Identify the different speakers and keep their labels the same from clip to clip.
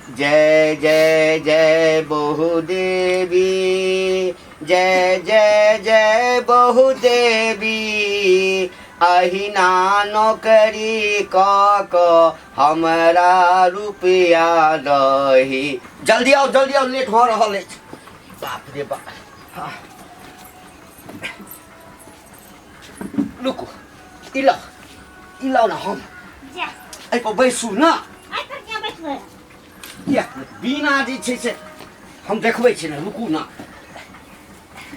Speaker 1: जय जय जय बहु देवी, जय जय जय बहु देवी, अहिना नौकरी क हमरा रुपया दही। जल्दी आओ लेट हो रहा है। बाप रे बाप। हाँ। रुको इलाओ ना हम आई पर बैसू ना। बिना जे छै से हम देखबै छी ना, रुकू ना।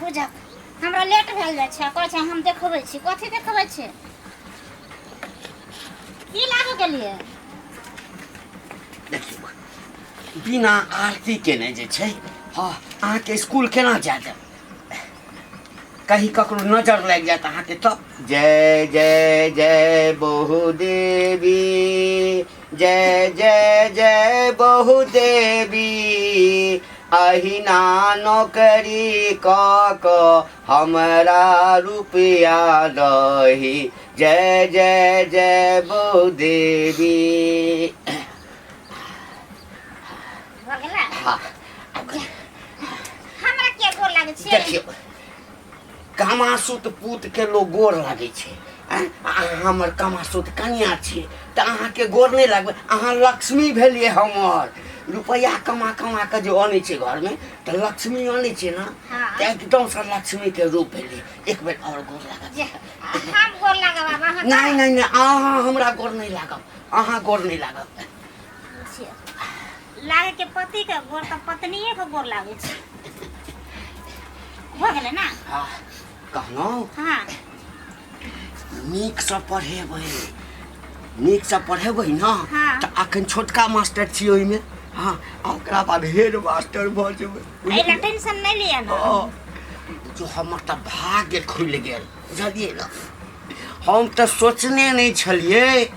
Speaker 2: बुझा हमरा लेट भेल जाय छै, कहै छै हम देखबै छी। कथि देखबै छी? की लागो गेलिए?
Speaker 1: देखियो बिना आरती केने जे छै, हाँ अहाँके स्कूल केना जाय देब? कहीं ककरो नजर लग जाए अहाँके तब। जय जय जय बहु देवी, जय जय जय बहु देवी, अहिना नौकरी क हमरा रुपया दही। जय जय जय बहु देवी। हाँ
Speaker 2: हमरा के गोर लागे छै?
Speaker 1: देखियो कामासुत पूत के लोग गोर लागे छै। हमर कामासुत कन्या छियै तऽ अहाँके गोर नहीं लागबै। अहाँ लक्ष्मी भेलिए हमर। रुपया कमा के जो आनै छै घर में तऽ लक्ष्मी आनै छै ना। तऽ एकदम से लक्ष्मी के रूप भेलिए। एक बेर और गोर लागब।
Speaker 2: हम गोर लागब बाबा?
Speaker 1: नहीं अहाँ हमरा गोर नहीं लागब। अहाँ गोर नहीं लागब।
Speaker 2: लागे के पति के गोर त पत्नीए के गोर लागे छै। हो गेलै ना?
Speaker 1: हाँ कहलहुँ
Speaker 2: हाँ
Speaker 1: नीक से पढ़ेबै ना तऽ अखन छोटका मास्टर छियै ओहिमे। हाँ ओकरा बाद हेड मास्टर भऽ जेबै।
Speaker 2: एला टेंशन नहीं लिया ना।
Speaker 1: जो हमर तऽ भाग्य खुलि गेल, बुझलियै ना। हम तऽ सोचने नहीं छलियै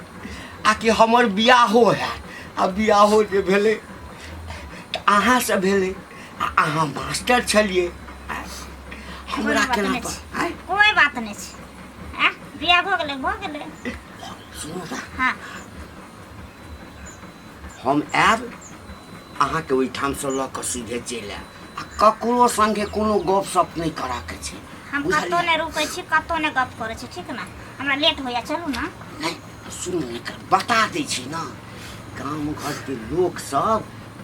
Speaker 1: आ कि हमर बियाहो हैत। आ बियाहो जे भेलै तऽ अहाँ से भेलै आ अहाँ मास्टर छलियै। हमरा केना
Speaker 2: कोई बात नहीं छै। बियाह भऽ गेलै।
Speaker 1: सुनू ना,
Speaker 2: हाँ
Speaker 1: हम आयब अहाँके ओहिठाम से लऽ कऽ सीधे चलि आयब। आ ककरो संगे कोनो गप सप नहीं करा के छै।
Speaker 2: हम कतौ नहीं रुकै छी, कतौ नहीं गप करै छी, ठीक ना? हमरा लेट होइया, चलू ना।
Speaker 1: नहीं सुनू बता दै छी ना, गाँव घर के लोग सब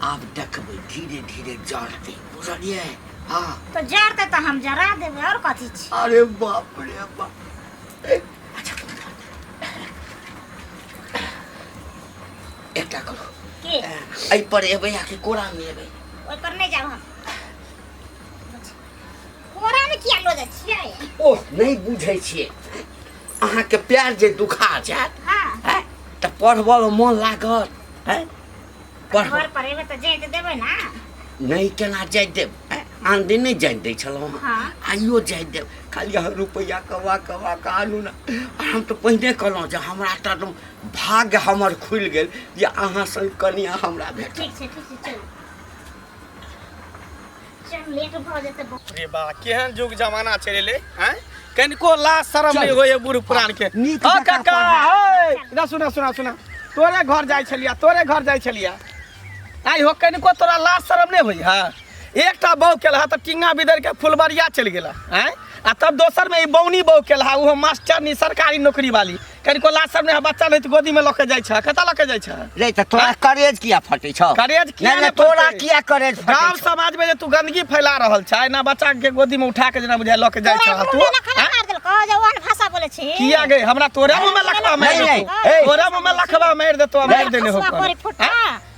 Speaker 1: आब देखबै धीरे धीरे जरतै, बुझलियै? हाँ
Speaker 2: तो जरते तो हम जरा देबै, और कथी छै?
Speaker 1: अरे बाप रे बाप। अच्छा एकटा करू
Speaker 2: की
Speaker 1: एहि पर एबै आ कि कोरा में एबै?
Speaker 2: ओइ पर नहीं जाब हम। कोरा में किया लो जाइ छियै?
Speaker 1: ओह नहीं बुझै छियै। अहाँके प्यार जे दुखा जायत
Speaker 2: हाँ
Speaker 1: तऽ पढ़बऽ में मन लागत।
Speaker 2: घर पर एबै तऽ जाय देबै ना।
Speaker 1: नहीं केना जाय देब? आन दिन नहीं जाय दै छलहुँ।
Speaker 2: हाँ
Speaker 1: आइयो जाय देब। खाली अहाँ रुपया कमा के आनू ना। हम तऽ पहिने कहलहुँ जे हमरा तऽ भाग्य हमर खुलि गेल जे अहाँ संग कनिया हमरा भेट।
Speaker 2: ठीक छै चल लेट भऽ जेतै।
Speaker 3: रे बा केहन जुग जमाना चले ले हैं? कनिको लाज शरम नहीं होए बूढ़ पुरान के। हां काका हे ना सुना तोरे घर जाय छलिया आई हो कनिको तोरा लाज शरम नहीं होई? हां एकटा बौ केला त टिंगा बिदर के फुलबरिया चल गेला हैं। आ तब दोसर में ई बौनी बौ केला वो मास्टर नी सरकारी नौकरी वाली। कनिको लाज शरम नहीं, बच्चा नहीं गोदी में लके जाय छ। कता लके जाय छ
Speaker 1: रे? त तोरा करेज किया फटे छ?
Speaker 3: करेज किया
Speaker 1: नहीं तोरा किया करेज फटे?
Speaker 3: गांव समाज में जे तू गंदगी फैला रहल छ ना, बच्चा के गोदी में उठा के जना बुझाय लके जाय छ तू।
Speaker 2: जवान भाषा बोले छी
Speaker 3: किया गए हमरा तोरे मुंह में लखबा मार दे। तोरे मुंह में लखबा मार दे तो मार देने हो।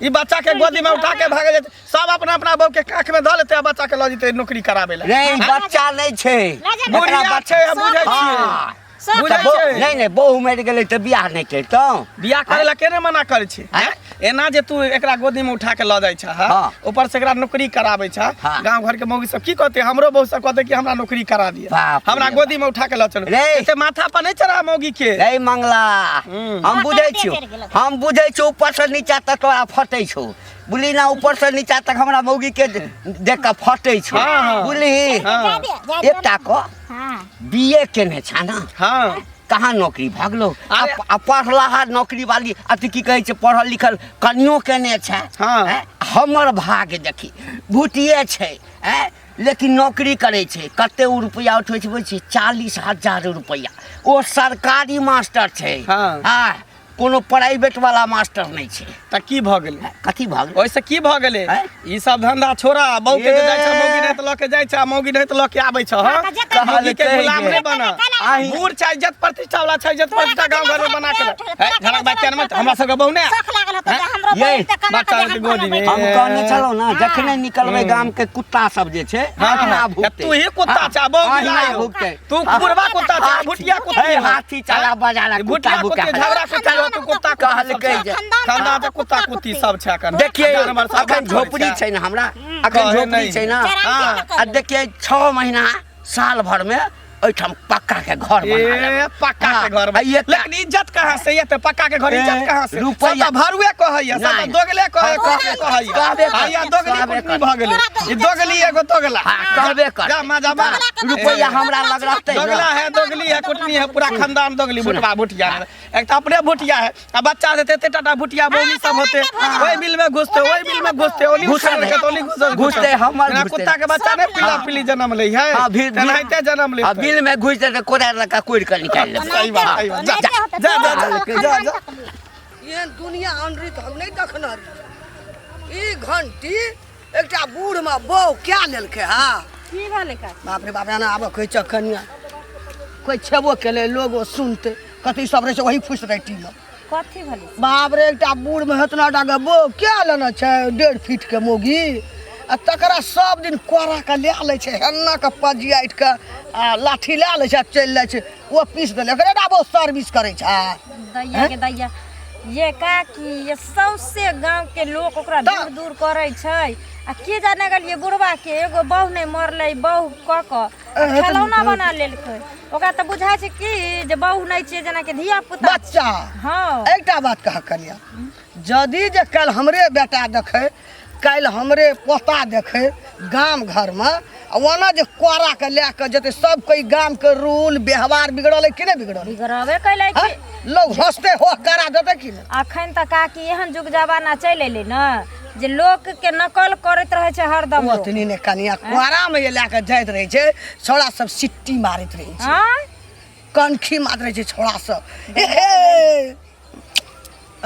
Speaker 3: ई बच्चा के गोदी में उठा के भागे जाते, सब अपना अपना बहू के काख में ध लेते आ बच्चा के ल जेते नौकरी कराबे ला।
Speaker 1: रे बच्चा नहीं छे,
Speaker 3: बुढ़िया छे बुझै छी।
Speaker 1: नहीं बहु मर गेलै त बियाह नहीं करतौ।
Speaker 3: बियाह करे ला केने मना करे छी? एना जे तू एकरा गोदी में उठा के ल जाय छ, ऊपर से एकरा नौकरी कराबे छ। गांव घर के मौगी सब की कहते? हमरो बहु सब कहते कि हमरा नौकरी करा दिया, हमरा गोदी में उठा के ल चलो। ऐसे माथा पर नहीं चढ़ा मौगी के।
Speaker 1: रे मंगला हम बुझै छियो ऊपर से नीचा तक तोरा फटै छौ। बुली ना ऊपर से नीचा तक हमरा मौगी के देख के फटै छौ। बुली एकटा को बीए केने छ ना?
Speaker 3: हां
Speaker 1: कहाँ नौकरी भागलो? पढ़ला नौकरी वाली अति की कहे छै पढ़ल लिखल कनियो केने छै। हमर भाग देखी भुटिए छै लेकिन नौकरी करे छै कते रुपया उठबै छै 40,000 रुपया ओ सरकारी मास्टर छै
Speaker 3: हाँ
Speaker 1: कोनो प्राइवेट वाला मास्टर नहीं छै
Speaker 3: त की भ गेलै
Speaker 1: कथी भ गेलै
Speaker 3: ओइसे की भ गेलै ई सब धंधा छोड़ा बहू के जाय छै मौगी नहीं त लके जाय छै मौगी नहीं त लके आबै छ हां मौगी के गुलाम नहीं बना बूढ़ छै इज्जत प्रतिष्ठा वाला छै इज्जत प्रतिष्ठा गांव घर में बना के झलक बच्चा में हमरा सब के बहू ने
Speaker 1: ये
Speaker 3: बच्चा के गोदी में
Speaker 1: हम कहने चलो ना जखने निकलबै गाम के कुत्ता सब जे छै
Speaker 3: तू ही कुत्ता छ बहू तू बुढ़वा कुत्ता छ भुटिया कुत्ता
Speaker 1: हाथी चला बजाला
Speaker 3: भुटिया कुत्ता झगड़ा कुत्ता तू कुत्ता कहलकै जे खानदान त कुत्ता कुत्ती सब छै अखन
Speaker 1: देखिए अखन झोपड़ी छै ना हमरा अखन झोपड़ी छै ना आ देखिए 6 महीना साल भर में ओइठम पक्का के घर बना
Speaker 3: पक्का के घर लेकिन इज्जत कहां से ये त पक्का के घर इज्जत कहां से
Speaker 1: रुपया
Speaker 3: भरुए कहैया सब दोगले कहैया दोगली कुटनी भ गेलै ई दोगली एगो दोगला
Speaker 1: कहबे कर
Speaker 3: जा मजा मार
Speaker 1: रुपया हमरा लग रहतै
Speaker 3: दोगला है दोगली है कुटनी है पूरा खानदान दोगली भुटवा भुटिया एक त अपने भुटिया है आ बच्चा से तेते टाटा भुटिया बोली सब होते ओई बिल में घुसते ओई बिल में घुसते ओली
Speaker 1: घुसते हमर
Speaker 3: कुत्ता के बच्चा ने पीला पीली जन्म ले है तेनाहिते जन्म ले
Speaker 1: बिल में घुस दे तो कोड़ा लगा कोड़ के निकाल ले
Speaker 3: सही बात जा जा जा जा
Speaker 4: ये दुनिया अनृत हम नहीं देखना ई घंटी एकटा बूढ़ में बौ क्या लेलके हां
Speaker 2: की भेलै का
Speaker 4: बाप रे बाप ना आब कोई चकनिया कोई छेबो केले लोगो सुनते कथि सब रहे वही फुस रेटी में
Speaker 2: कथि भेलै
Speaker 4: बाप रे एकटा बूढ़ में हतना डागे बौ क्या लेना छै 1.5 फीट के मोगी आ तकरा सब दिन कोरा के ले ले छै हन्ना के पजियाट के आ लाठी ले ले छै चल ले छै वो पीस देले एकरा डाबो सर्विस करे छै
Speaker 2: दैया के दैया ये काकी ये सौसे गांव के लोग ओकरा दूर दूर करे छै आ के जाने गेलिए बुढ़वा के एगो बहू नहीं मरले बहू क खिलौना बना लेलकै ओकरा त बुझाय छै कि जे बहू नहीं छै जना के धिया पुता
Speaker 4: बच्चा
Speaker 2: हां
Speaker 4: एकटा बात कह कनिया जदी जे कल हमरे बेटा देखे कल हमरे पोता देखे गांव घर में वना जे कोरा के लेके जते सब कोई गांव के रूल व्यवहार बिगड़ल कि नहीं बिगड़ल
Speaker 2: बिगड़बे कैले कि
Speaker 4: लोग हंसते हो करा देते कि
Speaker 2: अखन त काकी एहन जुग जमाना चल एले न जे लोग के नकल करत रहे छै हरदम
Speaker 4: ओतनी ने कनिया कोरा में ये लेके जाइत रहे छै छोड़ा सब सिट्टी मारत रहे छै
Speaker 2: हां
Speaker 4: कनखी मारत रहे छै छोड़ा सब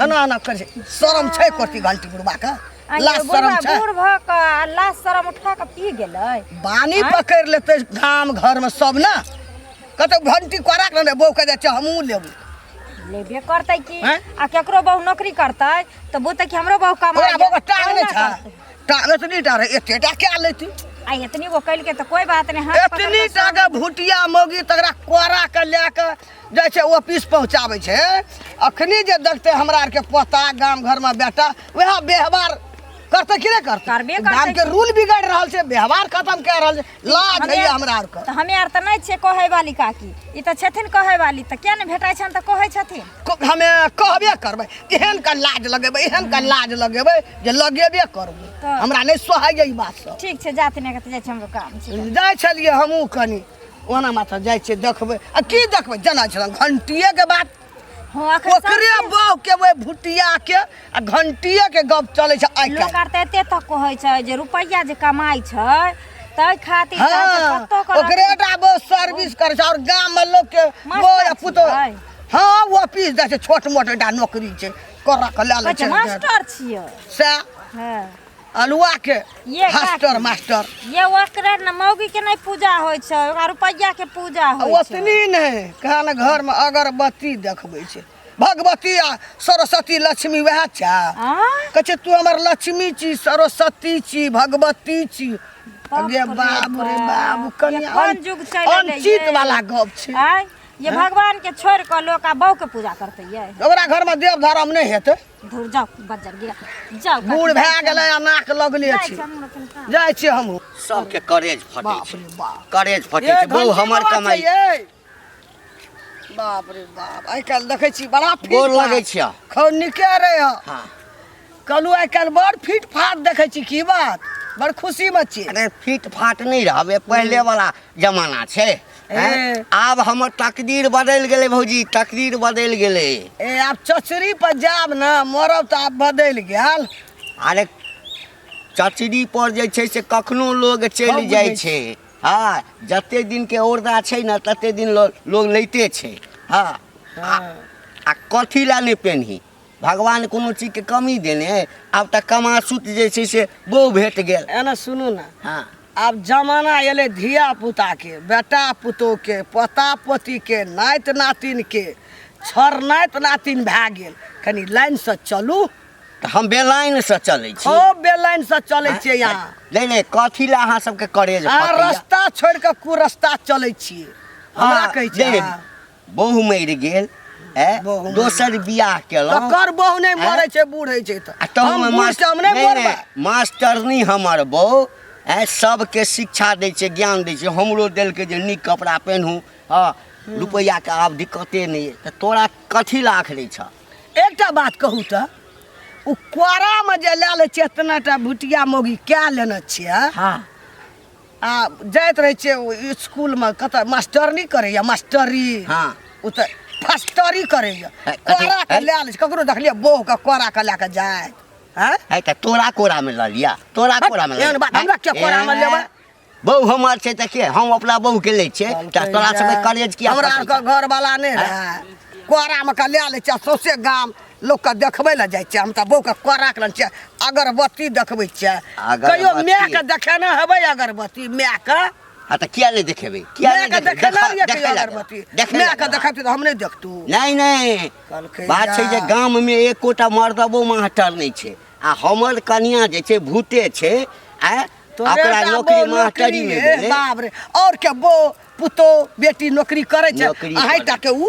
Speaker 4: अना कर शरम छै करती घंटी बुढ़वा का लाश शरम छै
Speaker 2: बूढ़ भ क लाश शरम उठा के पी गेलै
Speaker 4: बानी पकड़ लेते गांव घर में सब ना कतो घंटी कोरा के बौ के जाय हमू लेबू
Speaker 2: लेबे करतै कि आ केकरो बहु नौकरी करतै त बोते कि हमरो बहु कमाई
Speaker 4: बौ टांग नै छै टांग त नहीं टारे एतेटा क्या लेती
Speaker 2: आ इतनी वो कैल के त कोई बात नहीं हाथ
Speaker 4: इतनी टाका भुटिया मोगी तकरा कोरा के लेके जाय छै ऑफिस पहुंचाबै छै अखनी जे देखते हमरा आर के पोता गांव घर में बेटा वह व्यवहार करते कि नहीं करते गांव के रूल बिगड़ रहल छै व्यवहार खत्म कर रहल छै लाज है हमरा आर के
Speaker 2: त हमे आर त नै छै कहै वाली काकी ई त छथिन कहै वाली त क्या ने भेटाय छन त कहै छथिन
Speaker 4: हमे कहबे करबै एहन का लाज लगेबै एहन का लाज लगेबै जे लगेबे करबै हमरा नै सोहाय ई बात सब
Speaker 2: ठीक छै जाति ने के जाय छै हमरो काम छै
Speaker 4: जाय छलिए हमहू कनी ओना माथा जाय छै देखबै आ की देखबै जना छै घंटिए के बात ओकरे बौ के वे भुटिया के आ घंटिए के गप चले छै आइ
Speaker 2: लोग आर त एते तक कहै छै जे रुपैया जे कमाई छै तै खातिर कत्तो कर
Speaker 4: ओकरे डाबो सर्विस करे छै और गांव में लोग के वो पुतो हां ऑफिस जाय छै छोट मोट डा नौकरी छै कोरा के ले ले छै
Speaker 2: मास्टर छियै
Speaker 4: से
Speaker 2: हां
Speaker 4: अलुआ के मास्टर
Speaker 2: ये ओकरे न मौगी के नहीं पूजा होय छै ओकरा रुपैया के पूजा होय छै
Speaker 4: ओतनी नहीं कहन घर में अगरबत्ती देखबै छै भगवती आ सरस्वती लक्ष्मी वह छै कहे तू हमर लक्ष्मी छी सरस्वती छी भगवती छी अगे बाबू रे बाबू कन्या अंचित वाला गप छै
Speaker 2: ये भगवान के छोड़ के लोग आ बहू के पूजा करते ये
Speaker 4: ओकरा घर में देव धर्म नहीं हेते
Speaker 2: दूर जाओ बज्जर गिरा जाओ
Speaker 4: बूढ़ भए गेलै आ नाक लगले छी जाय छी हम
Speaker 1: सब के करेज फटे छै करेज फटे छै बहु हमर कमाई
Speaker 4: बाप रे बाप आइ काल देखै छी बड़ा
Speaker 1: गोर लागै छै
Speaker 4: खौ निके रे
Speaker 1: हां
Speaker 4: कलु आइ काल बड़ फिट फाट देखै छी की बात बड़ खुशी में छी
Speaker 1: अरे फिट फाट नहीं रहबे पहले वाला जमाना छै आब हमर तकदीर बदल गेलै भौजी तकदीर बदल गेलै
Speaker 4: ए आब चचरी पर जाब ना मरब त आब बदल गेल
Speaker 1: अरे चचरी पर जे छै से कखनो लोग चलि जाइ छै। हाँ, जते दिन के औरदा छै न तते दिन लोग लैते छै। हाँ, आ कथी ला नहीं पेनही, भगवान कोनो चीज के कमी देने है। अब तक कमासुत जे छै से बहु भेट गेल।
Speaker 4: एना सुनू ना,
Speaker 1: हाँ,
Speaker 4: अब जमाना एले धिया पुता के, बेटा पुतो के, पोता पोती के, नाति नातिन के, छर नाति नातिन भए गेल। कनी लाइन से चलू।
Speaker 1: तो हम बेलाइन से चले छी।
Speaker 4: ओ बेलाइन से चले छियै यहाँ।
Speaker 1: नहीं कथी ला अहाँ सबके करे जे
Speaker 4: आ
Speaker 1: फटैया?
Speaker 4: रास्ता छोड़ के कुरस्ता चले छियै। हमरा कहै छै
Speaker 1: बहु मरि गेल,
Speaker 4: बहु
Speaker 1: दोसर बियाह केलहुँ।
Speaker 4: तकर बहु नहीं मरे छै, बूढ़ होइ छै त हम बूढ़ से हम नहीं मरबै।
Speaker 1: मास्टरनी हमर बहु सबके शिक्षा दै छै, ज्ञान दै छै। हमरो देलकै जे नीक कपड़ा पहिनू। हाँ, रुपैया के आब दिक्कते नहीं है। तो तोरा कथी ला आखरे छ?
Speaker 4: एकटा बात कहू त, उ कोरा में जे लै ले छियै इतना टा भुटिया मोगी क्या लेने छियै?
Speaker 1: हाँ,
Speaker 4: आ जाइत रहे छियै स्कूल में, कत मास्टरनी करैया, मास्टरी।
Speaker 1: हाँ,
Speaker 4: उ त फास्टरी करैया।
Speaker 1: कथी?
Speaker 4: कोरा के लै ले छै, ककरो देखलियै बहू के कोरा के लए के जाए। हैं?
Speaker 1: है त तोरा कोरा में ल लिया, तोरा कोरा में
Speaker 4: एहन बात हमरा के कोरा में लेबै?
Speaker 1: बहु हमर छै त के हम अपना बहु के ले छै। तोरा सब कॉलेज किया?
Speaker 4: हमरा आर के घर वाला नहीं रहे, कोरा में के लै ले छै। सौसे गाम लोग के देखबै ले जाइ छै। हम त बहू के कोरा के लन छै, अगरबत्ती देखबै छै। कहियो माय के देखेने हेबै अगरबत्ती? माय के
Speaker 1: हाँ तो क्या नहीं देखेबे? क्या
Speaker 4: माय के देखेने रहियै कि
Speaker 1: देखे
Speaker 4: अगरबत्ती? माय के देखैती त हम नहीं देखतू।
Speaker 1: नहीं
Speaker 4: कहलकै
Speaker 1: बात छै जे गाम में एकोटा मर्दबो मास्टर नहीं छै। आ हमर कनिया जे छै भूते छै। ओकरा नौकरी मास्टरी में देले।
Speaker 4: बाप रे, और के बो पुतो बेटी नौकरी करे छै।
Speaker 1: नौकरी
Speaker 4: अहीं
Speaker 1: करे।
Speaker 4: ता के उ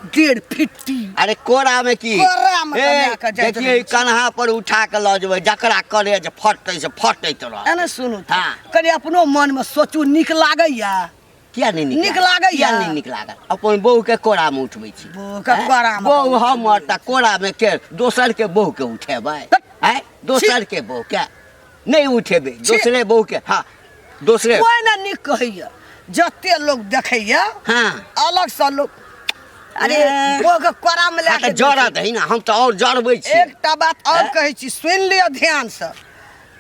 Speaker 4: 1.5 फिट्टी
Speaker 1: अरे कोरा में की
Speaker 4: कोरा में कन्या के जाइत
Speaker 1: देखिए
Speaker 4: रहै छै।
Speaker 1: कन्हा पर उठा के ल जेबै, जकरा करे जे फटतै से फटैत रह।
Speaker 4: एने सुनू त,
Speaker 1: हाँ।
Speaker 4: कनी अपनो मन में सोचू, नीक लागैया?
Speaker 1: किया नहीं
Speaker 4: नीक लागैया?
Speaker 1: किया नहीं नीक लागल? अपन बहू के कोरा में उठबै छी।
Speaker 4: बहू के कोरा में
Speaker 1: बहू हमर त कोरा में के दोसर के बहू के उठेबै? दोसर के बहू के नहीं उठेबै, दूसरे बहू के। हाँ, दूसरे
Speaker 4: कोई ना नीक कहैया। जते लोग देखैया,
Speaker 1: हाँ,
Speaker 4: अलग से लोग अरे बहू के कोरा में
Speaker 1: हाँ,
Speaker 4: लेके
Speaker 1: तो जरत है ना, हम तो और जरबै छी।
Speaker 4: एकटा बात और कहै छी, सुन लिअ ध्यान से।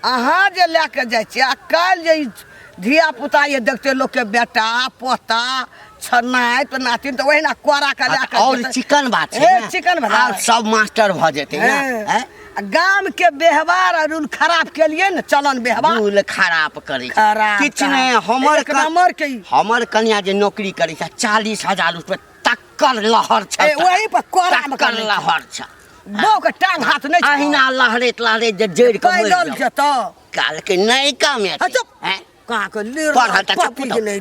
Speaker 4: अहाँ जे लेके जाइ छियै, आ काल्हि जे धिया पुता ये देखते लोग के बेटा पोता छनाइत नातिन, तो वही ना कोरा के लेके
Speaker 1: और चिकन बात है ना,
Speaker 4: चिकन बना
Speaker 1: आब सब मास्टर भ जेतै ना।
Speaker 4: गाम के व्यवहार और रूल खराब के लिए न, चलन व्यवहार
Speaker 1: रूल खराब करे छै।
Speaker 4: खराब
Speaker 1: किछ नहीं, हमर
Speaker 4: एक नंबर के
Speaker 1: हमर कन्या जे नौकरी करे छै 40,000 रुपए तक्कर लहर छै।
Speaker 4: वही पर कोरा में
Speaker 1: तक्कर लहर छै।
Speaker 4: बहू के टांग हाथ नहीं छै।
Speaker 1: अहिना लहरैत लहरैत जे जड़ के
Speaker 4: पैदल
Speaker 1: मरि
Speaker 4: जेतो
Speaker 1: काल के नहीं काम है।
Speaker 4: कहाँ के
Speaker 1: पढ़ल त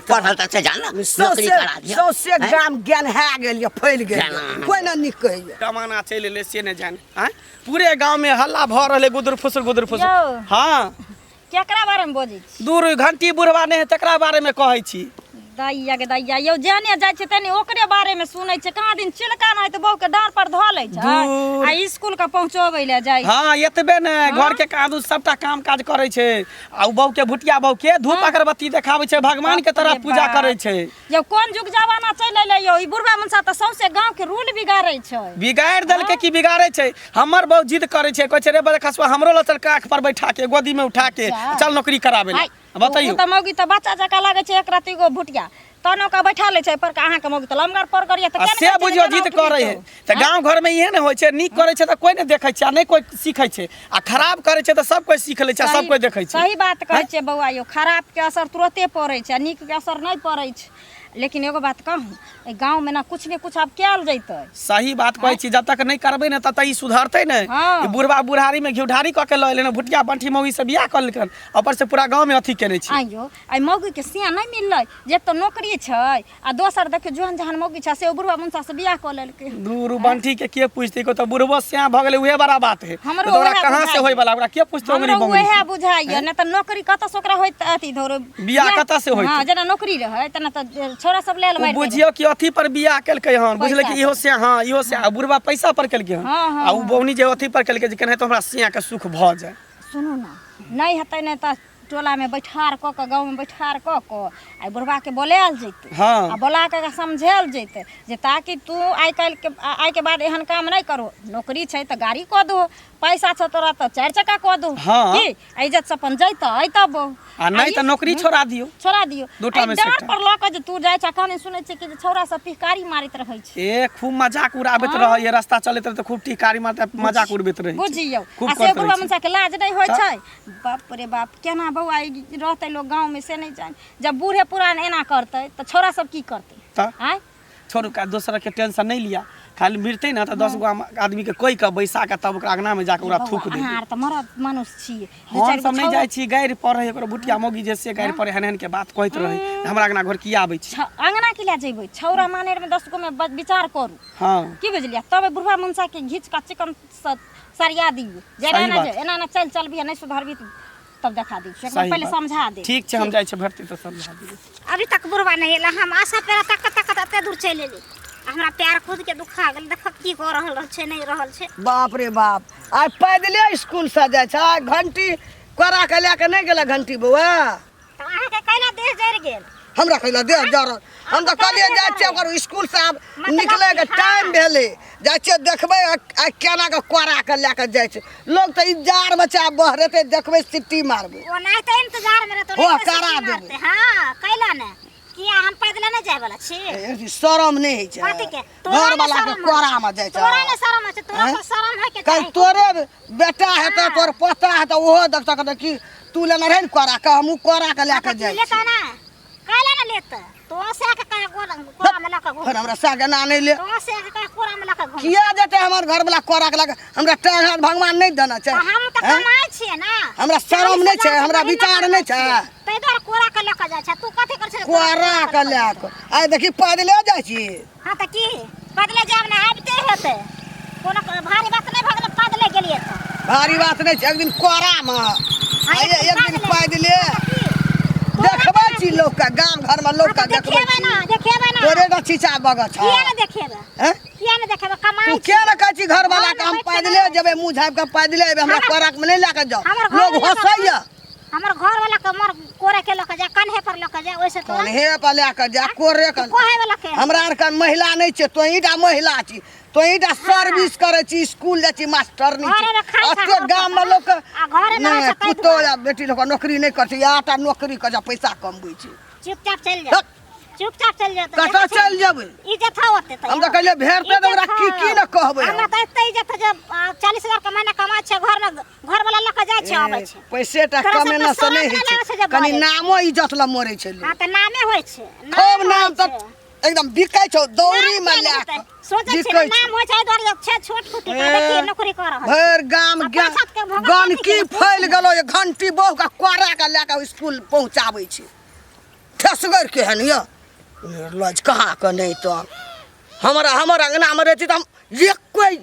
Speaker 1: पढ़ल त से जान नौकरी करा दिया।
Speaker 4: सौसे गाम ज्ञान है गेल, फैल गेल, कोई ना निक कहैया।
Speaker 3: जमाना चलि एलै से नहीं जाने। पूरे गांव में हल्ला भ रहले, गुदर फुसर गुदर फुसर।
Speaker 2: यौ।
Speaker 3: हाँ,
Speaker 2: केकरा बारे में बजै छी?
Speaker 3: दूर घंटी बुढ़वा नहीं है तकरा बारे में कहै छी।
Speaker 2: दैया के दैया, यौ जाने जाइ छै तनी ओकरे बारे में सुनै छै। कहाँ दिन चिलका नहीं तो बहू के डांर पर धऽ लै छै
Speaker 3: दूर।
Speaker 2: आ स्कूल के पहुंचोबै ले जाइ छै।
Speaker 3: हाँ, एतबे ने घर के काज सबटा काम काज करे छै। आ उ बहू के भुटिया बहू के धूप अगरबत्ती देखाबै छै, भगवान के तरफ पूजा करे छै।
Speaker 2: यौ कोन जुग जमाना चलि एलै यौ, ई बुढ़वा मनसा त सौंसे गांव के रूल बिगाड़ै छै।
Speaker 3: बिगाड़ देलकै कि बिगाड़े छै? हमर बहुत जिद करे छै, कहै छै रे बड़े खसुआ हमरो लचल काख पर बैठा के गोदी में उठा के चल नौकरी कराबे ले। बताइयो
Speaker 2: त मौगी त बच्चा जका लागै छै, एक राति गो भुटिया तनो का बैठा ले छै पर अहाँ के मौगी त लमगर पर करिया त
Speaker 3: से बुझियो जिद करे है। त गांव घर में इहे ने होय छै, नीक करे छै त कोई ने देखै छै, नहीं कोई सीखै छै। आ खराब करे छै त सब कोई सीख ले छै, सब कोई देखै छै।
Speaker 2: सही बात कहै छै बौआ यौ, खराब के असर तुरते पड़ै छै, नीक के असर नहीं पड़ै छै। लेकिन एगो बात कहूँ, गांव में ना कुछ ने कुछ अब कैल जैतै।
Speaker 3: सही बात कहै छी, जब तक नहीं करबै ने तब तक ई सुधरतै ने।
Speaker 2: हाँ।
Speaker 3: ई बुढ़वा बुढ़ारी में घिउढारी क के ल एलै ने, भुटिया बंठी मौगी से बियाह कर लेलकन, ऊपर से पूरा गांव में अथी केने छी।
Speaker 2: आइयो आई मौगी के सिया नहीं मिललै, जे तो नौकरी छै आ दोसर देखियो जोहन जहान मौगी छै से बुढ़वा मुंसा से बियाह क लेलकै।
Speaker 3: दूर बंठी के पूछते को तो बुढ़बो सिया भ गेलै, उहे बड़ा बात है।
Speaker 2: हमरो
Speaker 3: तो ओकरा
Speaker 2: उहे
Speaker 3: कहां से
Speaker 2: बुझाइए।
Speaker 3: होय वाला, ओकरा के पूछते ओकरी
Speaker 2: हमरो
Speaker 3: बंगड़ी
Speaker 2: उहे बुझाइए, न त नौकरी कत से ओकरा होइत अथी धरो
Speaker 3: बियाह कतऽ से होइत?
Speaker 2: हां जेना नौकरी रहे तना त छोरा सब लेल मारि देबै।
Speaker 3: बुझियो कि अथी पर बियाह केलकै हन, बुझले कि इहो से हाँ इहो से बुढ़वा पैसा पर केलकै हन।
Speaker 2: हाँ, हाँ,
Speaker 3: आ उ बौनी जे अथी पर केलकै जे केनाहे तो हमरा सिया के सुख भ जाए।
Speaker 2: सुनू ना, नहीं हेतै ने त टोला में बैठार क के गाँव में बैठार क के आ बुढ़वा के बोलायल जैते
Speaker 3: हाँ।
Speaker 2: आ बोला के समझायल जैते जे ताकि तू आइ के बाद एहन काम नहीं करो, नौकरी छै तो गाड़ी क दो, पैसा छ तोरा तो 4 चक्का क दो,
Speaker 3: हाँ।
Speaker 2: की इज्जत से अपन जैत अइतब
Speaker 3: आ नहीं तो नौकरी छोड़ा दियो, दूटा में से
Speaker 2: डांट पर ल के जे तू जाय छ कहानी सुनै छै कि जे छौरा सब पिचकारी मारित रहै छै।
Speaker 3: ए खूब मजाक उड़ाबैत रह, ये रास्ता चलैत रह तो खूब टिकारी मारते मजाक उड़बैत रही।
Speaker 2: बुझियौ
Speaker 3: खूब
Speaker 2: आ से
Speaker 3: करत
Speaker 2: बुढ़वा
Speaker 3: रहै
Speaker 2: मनसा के लाज नहीं होय छै। बाप रे बाप, केना बौआ रहते लोग गांव में से नहीं जान, जब बूढ़े पुरान एना करते तो छोरा सब की करते?
Speaker 3: त
Speaker 2: आय
Speaker 3: छोड़ू का दूसरा के टेंशन नहीं लिया, खाली मिलते ना तो 10 गो आदमी के कोई का बैसा के तब ओकरा अंगना में जाके ओकरा थूक दे।
Speaker 2: हां त मरद मनुष्य छी,
Speaker 3: हम सब नहीं जाय छी गाड़ी पढ़े, ओकरा बुटिया मोगी जैसे गाड़ी पढ़े हनहन के बात कहत रही, हमरा अंगना घर की आबै छी,
Speaker 2: अंगना के ले जेबै छौरा मानेर में 10 गो में विचार करू।
Speaker 3: हां
Speaker 2: की बुझलिया? तब बुढ़वा मनसा के घीच का चिकन सरिया दियो, जे ना जे एना ना चल भी नहीं सुधरबी तब देखा दी, पहले समझा दे।
Speaker 3: ठीक छै, हम जाय छै भरती तो समझा दी।
Speaker 5: अभी तक बुढ़वा नहीं एला, हम आशा पेरा तक एते दूर चल एली, हमरा पैर खुद के दुखा गेल, देख की कर रहल छै नहीं रहल छै।
Speaker 4: बाप रे बाप, आइ पैदले स्कूल से जाय छै, घंटी कोरा के लेके नहीं गेला घंटी बउआ?
Speaker 5: त अहाँ के कैला देह जर गेल?
Speaker 4: हमरा कैला देह जरल, हम तो कहलिए जाय छै ओकर स्कूल से अब निकले के टाइम भेले, जाय छै देखबै आ केना के कोरा के लेके जाय छै लोग, तो इजार बच्चा बहरते देखबै सिट्टी मारबै।
Speaker 5: ओ नहीं त इंतजार में रहतो,
Speaker 4: ओ करा देबै।
Speaker 5: हां कैला ने किया हम पैदल नहीं जाय वाला छी?
Speaker 4: ए शरम नहीं है छै,
Speaker 5: कथि के
Speaker 4: घर वाला के कोरा में जाय छै,
Speaker 5: तोरा ने शरम है, तोरा तो शरम है के?
Speaker 4: कल तोरे बेटा है तो तोर पोता है तो ओहो देख सक कि तू लेना रहे कोरा का, हमू कोरा के लेके जाय
Speaker 5: लेता ना कैला ना लेत तो से के कोरा में लका घुम,
Speaker 4: फिर हमरा सागे ना नहीं ले,
Speaker 5: तो से के कोरा में लका घुम
Speaker 4: किया देते हमर घर वाला कोरा के लगे, हमरा टाइम हाथ भगवान नहीं देना छै।
Speaker 5: हम त कमाई छिए ना,
Speaker 4: हमरा शरम नहीं छै, हमरा विचार नहीं छै,
Speaker 5: तै द्वारा कोरा के लका जाय छै। तू कथि कर छै?
Speaker 4: कोरा के लेके आइ देखी पैदले जाय छी।
Speaker 5: हां त की पैदले जाब ना आबते हेते, कोनो भारी बात नहीं भगले पैदले गेलिए त
Speaker 4: भारी बात नहीं छै, एक दिन कोरा में आइए एक दिन पैदले देखबै छी लोग का, गांव घर में लोग का देखबै
Speaker 5: देखेबे ना
Speaker 4: तोरे का चीचा बगत छ,
Speaker 5: किया ना देखेबे?
Speaker 4: हैं
Speaker 5: किया ना देखेबे?
Speaker 4: तू
Speaker 5: कमाई
Speaker 4: के न कहै छी घर वाला के हम पैदले जेबै, मुंह झाँप के पैदले एबै, हमरा कोरा में नहीं लेके जाओ, लोग हंसैया।
Speaker 5: हमर घर वाला के मर कोरे के लक जा, कन्हे पर लक जा, ओइसे तो
Speaker 4: कन्हे पर लेके जा, कोरे के
Speaker 5: कोहे वाला के
Speaker 4: हमरा आर के महिला नहीं छै, तो ईटा महिला छी, तो ईटा सर्विस करे छी, स्कूल जाय छी, मास्टर नहीं
Speaker 5: घरे में
Speaker 4: छी।
Speaker 5: खाई
Speaker 4: अते गांव में लोग के
Speaker 5: घरे में
Speaker 4: नहीं
Speaker 5: रह सकै
Speaker 4: पुतो या बेटी लोग नौकरी नहीं करती, आटा नौकरी कर जा पैसा कमबै छी।
Speaker 5: चुपचाप चल जा, चुपचाप चल जा।
Speaker 4: कतऽ चल जेबै?
Speaker 5: इज्जत होते त
Speaker 4: हम तो कहलिए भेरते तो ओकरा की न कहबै,
Speaker 5: हमरा त एते इज्जत जब 40,000 के महीना कमाय छै, घर में घर वाला लक जाय छै आबै छै,
Speaker 4: पैसे टा
Speaker 5: तोरा
Speaker 4: कमे न
Speaker 5: सबके
Speaker 4: से नहीं
Speaker 5: शरम
Speaker 4: है
Speaker 5: लागै छै
Speaker 4: छै,
Speaker 5: जब
Speaker 4: कनी
Speaker 5: बाजै छै।
Speaker 4: नामो इज्जत ल मरै छै लोग,
Speaker 5: हां त नामे होय छै,
Speaker 4: खूब नाम तक एकदम बिकै छौ, दौरी में ले के
Speaker 5: सोचे छै
Speaker 4: बिकै
Speaker 5: नाम होय छै, दर छै छोट कुटी का देखी नौकरी कर रहल
Speaker 4: भर गाम गंदगी फैल गेलो, ये घंटी बहु का कोरा के लेके स्कूल पहुंचाबै छै, ठसगर के हन ये लज कहाँ के नहीं तो हमरा अंगना में रहती तो हम एक कोई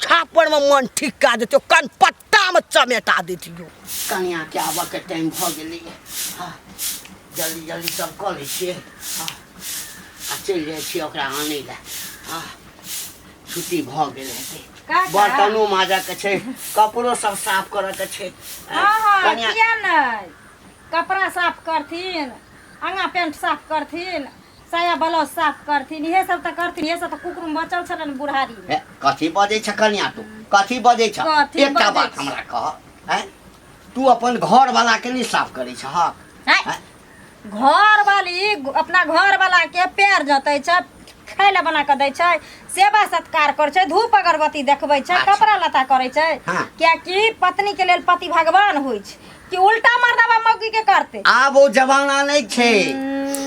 Speaker 4: छापड़ में मन ठीक का देते, कन पट्टा में चमेटा देती।
Speaker 1: कनिया के आबऽ के टाइम भ गेलै, हाँ जल्दी जल्दी सब कऽ लै छियै, हाँ आ चलि जाइ छियै ओकरा आनै लए, हाँ छुट्टी भ गेल हेतै, बर्तनो माजऽ के छै, कपड़ो सब साफ करऽ के छै।
Speaker 2: हां किया नहीं कपड़ा साफ करथिन, अंगा पेंट साफ करथिन, साया ब्लाउज साफ करथिन, इहे सब त करथिन, इहे सब त कुकुर में बचल छलन बुढ़ारी में।
Speaker 1: कथी बजै छ कनिया तू, कथी बजै छ?
Speaker 2: कथी
Speaker 1: एकटा
Speaker 2: बजै
Speaker 1: बात
Speaker 2: छी?
Speaker 1: हमरा कह, हैं तू अपन घर वाला के नहीं साफ करै छ?
Speaker 2: हैं? घर वाली अपना घर वाला के पैर जतै छै, खाइला बना के दै छै, सेवा सत्कार कर छै, धूप अगरबत्ती देखबै छै,
Speaker 1: अच्छा।
Speaker 2: कपड़ा लत्ता करे छै,
Speaker 1: हाँ।
Speaker 2: कियाकि पत्नी के लेल पति भगवान होइ छै, कि उल्टा मर्दबा मौगी के करते
Speaker 1: आब ओ जमाना नहीं छै,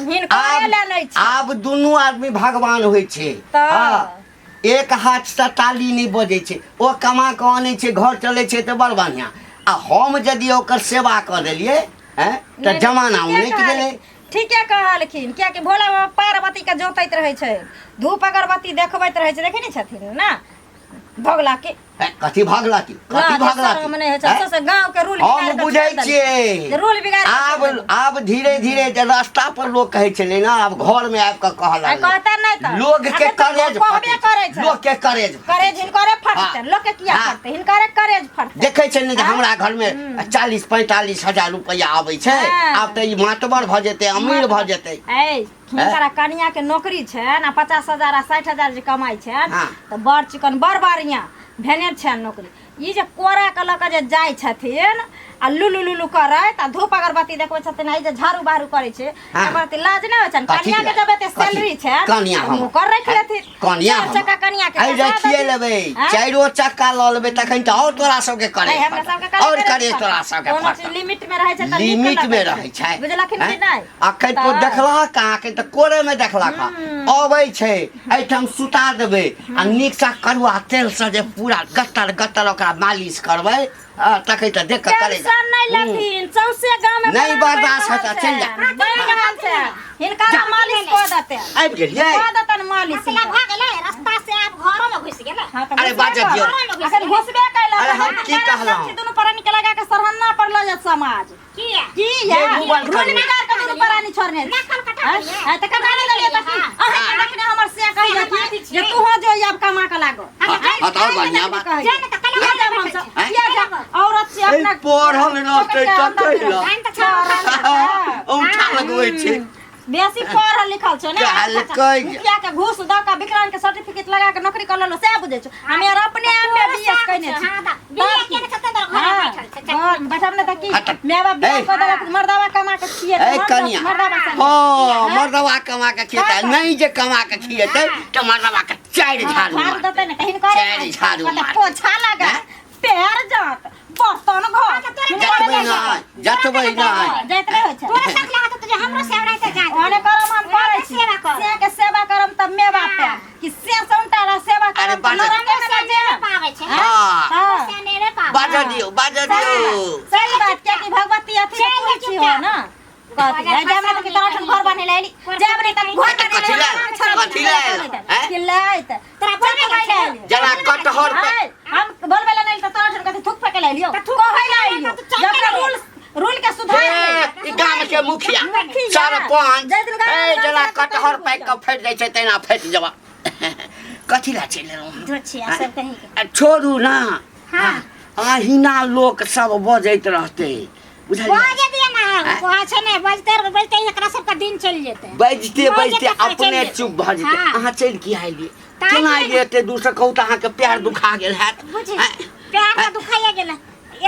Speaker 2: हिनका ले नहीं छै
Speaker 1: आब दुनू आदमी भगवान होइ छै।
Speaker 2: तऽ
Speaker 1: हाँ, एक हाथ से ताली नहीं बजै छै, ओ कमा के आनै छै, घर चलै छै तऽ बड़ बढ़िया, आ हम यदि ओकर सेवा कऽ देलियै हैं तऽ जमाना उनटि गेलै।
Speaker 2: ठीके कहलखिन, कियाकि भोला बाबा पार्वती के जोतैत रहे छै, धूप अगरबत्ती देखबैत रहे छै, देखे नहीं छथिन ना भगला के
Speaker 1: कथी भागला की कथी भागला की
Speaker 2: मने से गांव के रूल
Speaker 1: हम बुझै छियै
Speaker 2: रूल बिगाड़
Speaker 1: आब धीरे धीरे जे रास्ता पर लोग कहै छलै ना आब घर में आबि कऽ कहऽ लागलै
Speaker 2: कहता नहीं त
Speaker 1: लोग के करेज
Speaker 2: कहबे करै छै
Speaker 1: लोग के करेज
Speaker 2: करेज हिनकरे फटतै लोग के किया फटतै हिनकरे करेज फटतै
Speaker 1: देखै छै ने जे हमरा घर में 40-45 हजार रुपया आबै छै आब तऽ ई मातबर भऽ जेतै अमीर भऽ जेतै
Speaker 2: हिनकरा कनिया के नौकरी छै ना 50,000 आ 60,000 जे कमाई छै तऽ बड़ चिकन बड़ बढ़िया भेने छै नौकरी ई जे कोरा के लऽ के जे जाइ छथिन आ लुलु लुलु करैत आ धूप अगरबत्ती देखबै छथिन आ ई जे झाड़ू बाहरू करै छै एकर लाज नहि होइ छन कनिया के जब एते सैलरी छै
Speaker 1: कनिया हम
Speaker 2: कर रख लेथिन
Speaker 1: कनिया
Speaker 2: चक्का कनिया के
Speaker 1: आई रखिए लेबै चारो चक्का लऽ लेबै तखन तऽ और तोरा सबके करे और करे तोरा सबके
Speaker 2: कोनो लिमिट में रहै छै त
Speaker 1: लिमिट में रहै छै
Speaker 2: बुझलखिन कि नहीं
Speaker 1: अखन तो देखला कहाँ के त कोरे में देखला का अबै छै एठाम सुता देबै आ नीक सा करुआ तेल से जे पूरा गत्तर गत्तर ओकरा मालिश करबै तकै त देख के करे
Speaker 2: टेंशन नहीं लेथिन सौसे गांव में
Speaker 1: नहीं बर्दाश्त होता चल जा
Speaker 2: हिनका मालिश कर देते
Speaker 1: आबि गेलियै
Speaker 2: कर देतन मालिश
Speaker 5: असला भाग गेलै रास्ता से आप घरों में घुस गेलै
Speaker 1: अरे बाजे दियो
Speaker 2: अखन घुसबे कैला
Speaker 1: अरे हम की कहलहुं
Speaker 2: दुनू प्राणी के लगा के सरहन्ना पर ल जात समाज
Speaker 5: की है
Speaker 2: की है रूल बिगाड़ के दुनू प्राणी छोड़ने
Speaker 5: नकल कटा
Speaker 2: है त कटा ले लियो त अहे देखने हमर से कहि जाती जे तू हो जो अब कमा के लागो
Speaker 1: और बढ़िया बात
Speaker 5: जाने त कल
Speaker 2: किया जब हम सब किया जब औरत से अपना
Speaker 1: पढ़ल रहतै त कहिला औठा लगबै छै
Speaker 2: बेसी पढ़ल लिखल छ ने
Speaker 1: कहलकै
Speaker 2: मुखिया के घूस द के विकलांग के सर्टिफिकेट लगा के नौकरी कर लेलो से बुझै छ हम यार अपने आप में बीएस कइने छी
Speaker 5: बिया के त घर बैठल छै
Speaker 2: घर बैठब ने त की मैं बाप बियाह कर देलक मर्दावा कमा के खिए
Speaker 1: ए कनिया हां मर्दावा कमा के खिएतै नहीं जे कमा के खिएतै त मर्दावा के चार झाड़ू
Speaker 2: झाड़ू देतै ने कहीं करे
Speaker 1: चार झाड़ू मार
Speaker 2: पोछा लगा पैर जात बर्तन घर
Speaker 1: जतबै नहीं जतबै नहीं
Speaker 2: जाइत रहे छै
Speaker 5: तोरा साथ लगा त हमरो सेवराय त जा
Speaker 2: ओने करम हम करै छी से के सेवा करम त मेवा पे कि से संटा रा सेवा करम त नरक में ना जे
Speaker 5: पावे छै
Speaker 1: हां
Speaker 5: से ने रे पावे
Speaker 1: बाजा दियो
Speaker 2: सही बात के कि भगवती अथी पूछी हो ना कहती है जब मैं तो तोरा घर बने लेली जब रे तक घर
Speaker 1: कथी ले
Speaker 2: कि लाइत
Speaker 5: तोरा बने ले
Speaker 1: जरा कटहर पे
Speaker 2: हम बोलबे ले नहीं त तोरा कथी थूक फेके ले लियो कहै ले लियो जब रूल के सुधार
Speaker 1: ई गाम के मुखिया सरपंच ए जरा कटहर पैक के फट जाय छै तेना फट जबा कथी ला चले
Speaker 5: जोछिया सब कहीं के
Speaker 1: छोड़ू ना
Speaker 5: हां
Speaker 1: अहिना लोक सब बजैत रहते बुझलियै
Speaker 5: बाजे दिए ना कोहा छै ने बजते एकरा सब का दिन चल जेते
Speaker 1: बजते अपने चुप भ जेते अहाँ चल की आइलिए केना आइलिए एते दूर से कहू त अहाँ के पैर दुखा गेल हैत
Speaker 5: पैर त दुखाइए गेल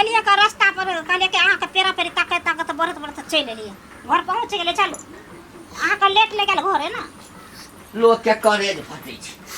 Speaker 5: एलिए का रास्ता पर कहले के अहाँ के पेरा पेरी ताकत बढ़त बढ़त चल एलिए घर पहुंच गेले चलो अहाँ का लेट ले गेल घर है ना
Speaker 1: लोग के करेज फटे छै